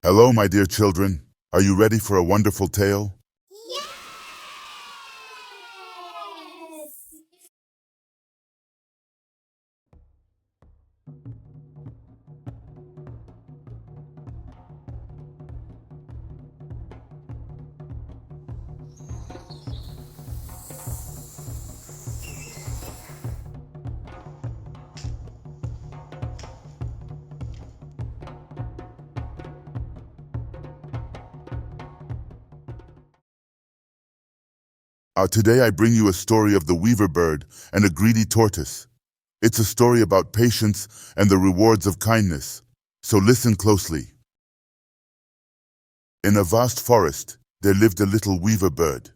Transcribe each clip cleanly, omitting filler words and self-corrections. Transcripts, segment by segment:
Hello, my dear children. Are you ready for a wonderful tale? Yes! Today I bring you a story of the weaver bird and a greedy tortoise. It's a story about patience and the rewards of kindness. So listen closely. In a vast forest, there lived a little weaver bird.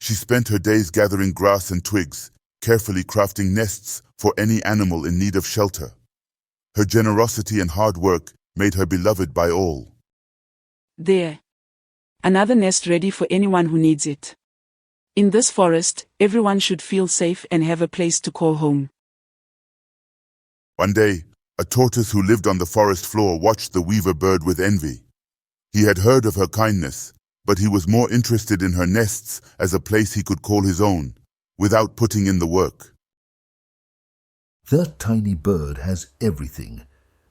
She spent her days gathering grass and twigs, carefully crafting nests for any animal in need of shelter. Her generosity and hard work made her beloved by all. There. Another nest ready for anyone who needs it. In this forest, everyone should feel safe and have a place to call home. One day, a tortoise who lived on the forest floor watched the weaver bird with envy. He had heard of her kindness, but he was more interested in her nests as a place he could call his own, without putting in the work. That tiny bird has everything.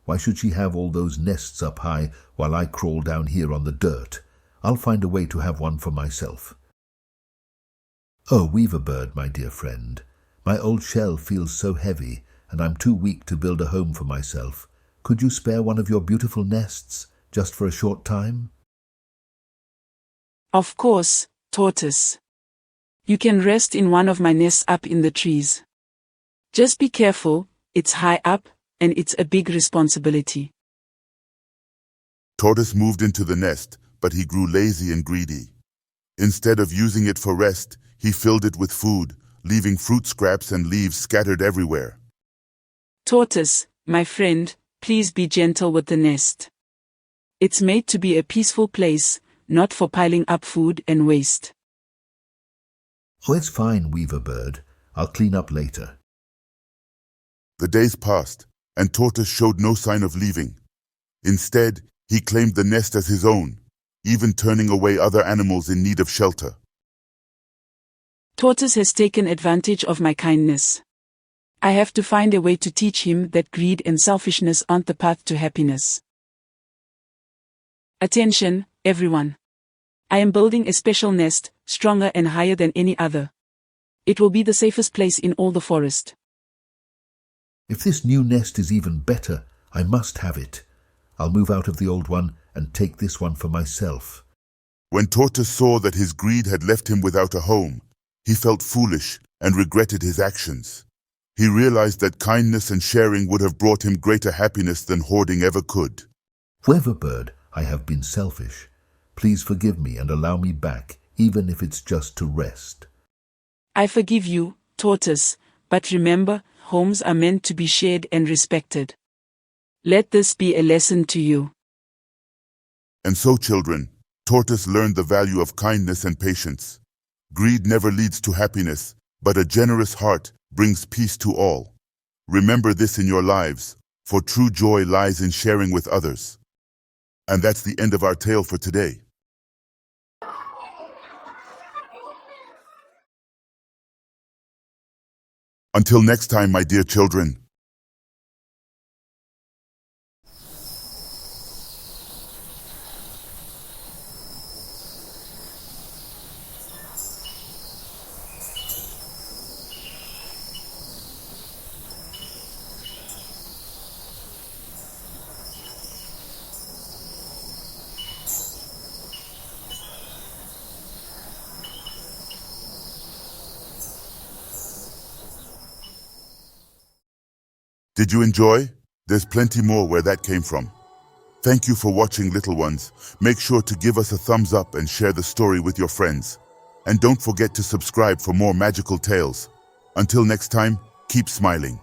Why should she have all those nests up high while I crawl down here on the dirt? I'll find a way to have one for myself. Oh, weaver bird, my dear friend, my old shell feels so heavy, and I'm too weak to build a home for myself. Could you spare one of your beautiful nests, just for a short time? Of course, Tortoise. You can rest in one of my nests up in the trees. Just be careful, it's high up, and it's a big responsibility. Tortoise moved into the nest, but he grew lazy and greedy. Instead of using it for rest, he filled it with food, leaving fruit scraps and leaves scattered everywhere. Tortoise, my friend, please be gentle with the nest. It's made to be a peaceful place, not for piling up food and waste. Oh, it's fine, weaver bird. I'll clean up later. The days passed, and Tortoise showed no sign of leaving. Instead, he claimed the nest as his own, even turning away other animals in need of shelter. Tortoise has taken advantage of my kindness. I have to find a way to teach him that greed and selfishness aren't the path to happiness. Attention, everyone. I am building a special nest, stronger and higher than any other. It will be the safest place in all the forest. If this new nest is even better, I must have it. I'll move out of the old one and take this one for myself. When Tortoise saw that his greed had left him without a home, he felt foolish and regretted his actions. He realized that kindness and sharing would have brought him greater happiness than hoarding ever could. Weaver bird, I have been selfish. Please forgive me and allow me back, even if it's just to rest. I forgive you, Tortoise, but remember, homes are meant to be shared and respected. Let this be a lesson to you. And so, children, Tortoise learned the value of kindness and patience. Greed never leads to happiness, but a generous heart brings peace to all. Remember this in your lives, for true joy lies in sharing with others. And that's the end of our tale for today. Until next time, my dear children. Did you enjoy? There's plenty more where that came from. Thank you for watching, little ones. Make sure to give us a thumbs up and share the story with your friends. And don't forget to subscribe for more magical tales. Until next time, keep smiling.